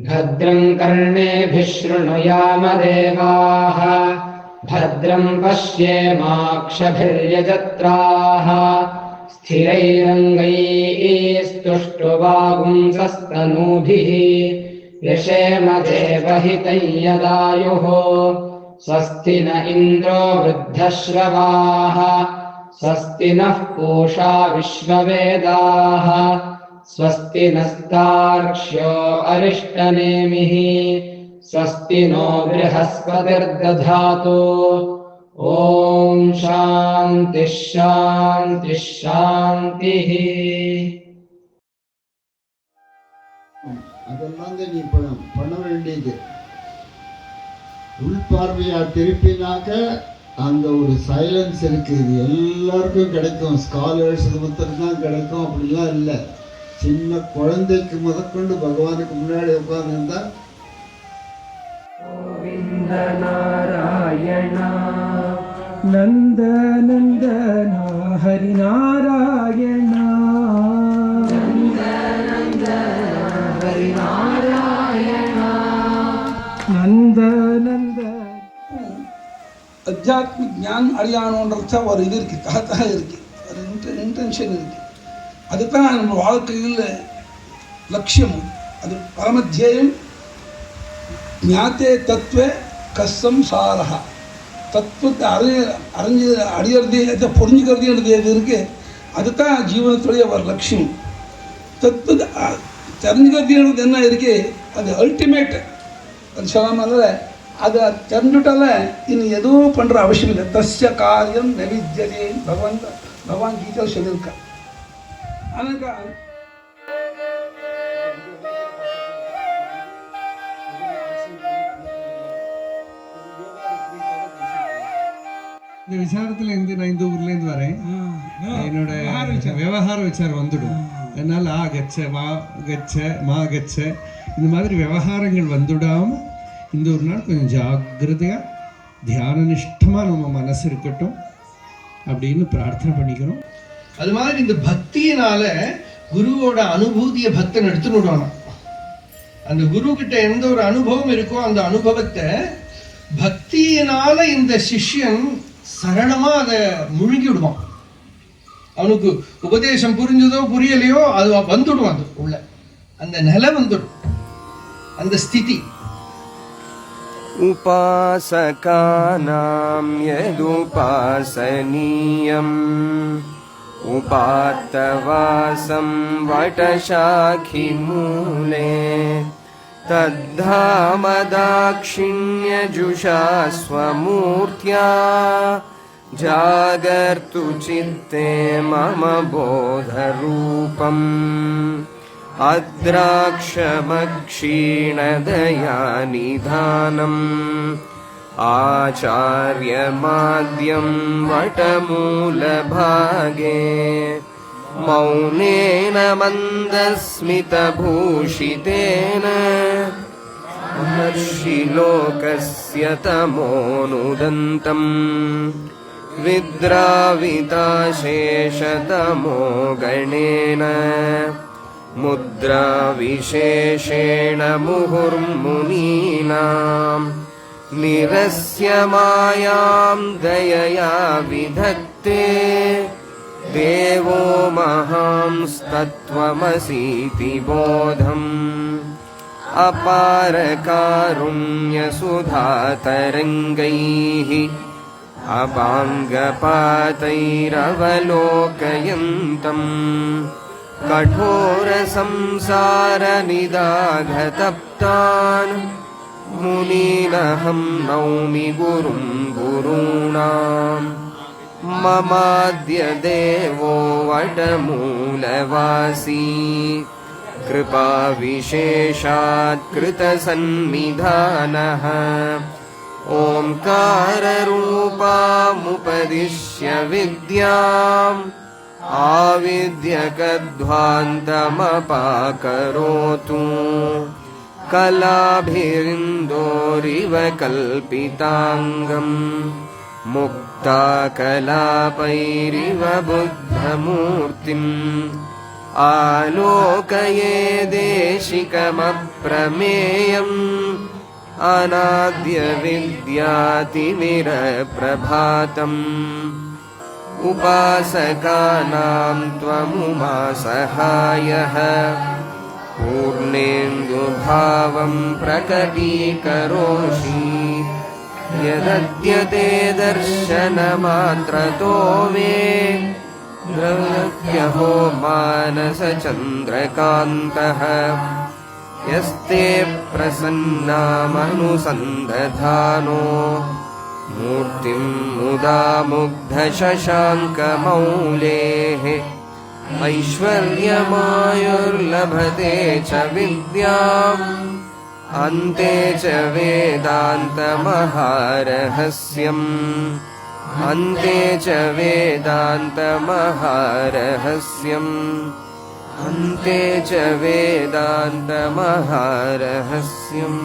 भद्रम् कर्णेभिः शृणुयाम देवाः भद्रम् पश्येमाक्षभिर्यजत्राः स्थिरैरङ्गैस्तुष्टुवागुंसस्तनूभिः यशेम देवहितम् यदायुः स्वस्ति न इन्द्रो वृद्धश्रवाः स्वस्ति नः पूषा विश्ववेदाः स्वस्ति नस्तार्क्ष्यो अरिष्टनेमिः स्वस्ति नो बृहस्पतिर्दधातु ॐ शान्तिः शान्तिः शान्तिः அதெல்லாம் நீ பண்ண வேண்டியது. உள்பார்வையா திருப்பினாக்க அந்த ஒரு சைலன்ஸ் இருக்கு. இது எல்லாருக்கும் கிடைக்கும். ஸ்காலர்ஸ் இது மட்டும்தான் கிடைக்கும் அப்படிலாம் இல்லை. சின்ன குழந்தைக்கு முதற்கொண்டு பகவானுக்கு முன்னாடி உட்கார்ந்துருந்தா கோவிந்த நாராயண நந்த நந்தன ஹரி நாராயண हरि नारायण நந்த நந்த அத்தியாத்மிக் ஞான் அடையானோன்றத ஒரு இது இருக்குது, தாத்தாக இருக்குது, ஒரு இன்டென்ஷன் இருக்குது. அதுதான் நம்ம வாழ்க்கையில் லட்சியம். அது பரமத்தியம். ஞாத்தே தத்துவ கஸ்ஸம் சாரஹா. தத்துவத்தை அடையிறது புரிஞ்சுக்கிறது எது இருக்குது, அதுதான் ஜீவனத்துடைய ஒரு லட்சியம். தத்துவத்தை தெரிஞ்சுக்கிறது என்ன இருக்குது, அது அல்டிமேட். அது சொல்லாமல் அதை தெரிஞ்சுட்டால இன்னும் எதுவும் பண்ணுற அவசியம் இல்லை. தஸ்ய காரியம் நவித்யதே பகவான் கீதை சொல்லியிருக்க. அதனால இந்த விசாரத்துலேருந்து நான் இந்த ஊர்லேருந்து வரேன். என்னோட விவகார விசாரம் வந்துடும். அதனால் ஆ கச்ச வா கச்ச மா கச்ச இந்த மாதிரி விவகாரங்கள் வந்துடாமல் இந்த ஒரு நாள் கொஞ்சம் ஜாக்கிரதையாக தியான நிஷ்டமாக நம்ம மனசு இருக்கட்டும் அப்படின்னு பிரார்த்தனை பண்ணிக்கிறோம். அது மாதிரி இந்த பக்தியினால குருவோட அனுபூதியை பக்தன் எடுத்துன்னு விடணும். அந்த குரு கிட்ட எந்த ஒரு அனுபவம் இருக்கோ அந்த அனுபவத்தை பக்தியினால இந்த சிஷ்யன் சரணமா அதை முழுங்கி விடுவான். அவனுக்கு உபதேசம் புரிஞ்சதோ புரியலையோ அது வந்துடும். அது உள்ள அந்த நிலை வந்துடும், அந்த ஸ்திதி. उपासकानां यदुपासनीयम् उपात्तवासं वटशाखिमूले तद्धामदाक्षिण्यजुषा स्वमूर्त्या जागर्तु चित्ते मम बोधरूपम् अद्राक्षमक्षीणदयानिधानम् आचार्यमाद्यं वटमूलभागे मौनेन मन्दस्मितभूषितेन महर्षिलोकस्य तमोनुदन्तम् विद्राविताशेषतमो गणेन मुद्राविशेषेण मुहुर्मुनीनाम् निरस्य मायां दयया विधत्ते देवो महांस्तत्त्वमसीति बोधम् अपारकारुण्यसुधातरङ्गैः अपाङ्गपातैरवलोकयन्तम् कठोरसंसारनिदाघतप्तान् मुनीनहं नौमि गुरुं गुरूणाम् ममाद्य देवो वटमूलवासी कृपाविशेषात् कृतसन्निधानः ओंकाररूपामुपदिश्य विद्याम् आविद्यकध्वान्तमपाकरोतु कलाभिरिन्दोरिव कल्पिताङ्गम् मुक्ताकलापैरिव बुद्धमूर्तिम् आलोकये देशिकमप्रमेयम् अनाद्य विद्यातिमिरप्रभातम् उपासकानां त्वमुमा सहायः पूर्णेन्दुभावं प्रकटीकरोषि यदद्यते दर्शनमात्रतो मे द्रव्यहो मानसचन्द्रकान्तः यस्ते प्रसन्नामनुसन्दधानो मूर्तिं मुदा मुग्धशशाङ्कमौलेः ऐश्वर्यमायुर्लभते च विद्याम् अन्ते च वेदान्तमहारहस्यम् अन्ते च वेदान्तमहारहस्यम् अन्ते च वेदान्तमहारहस्यम्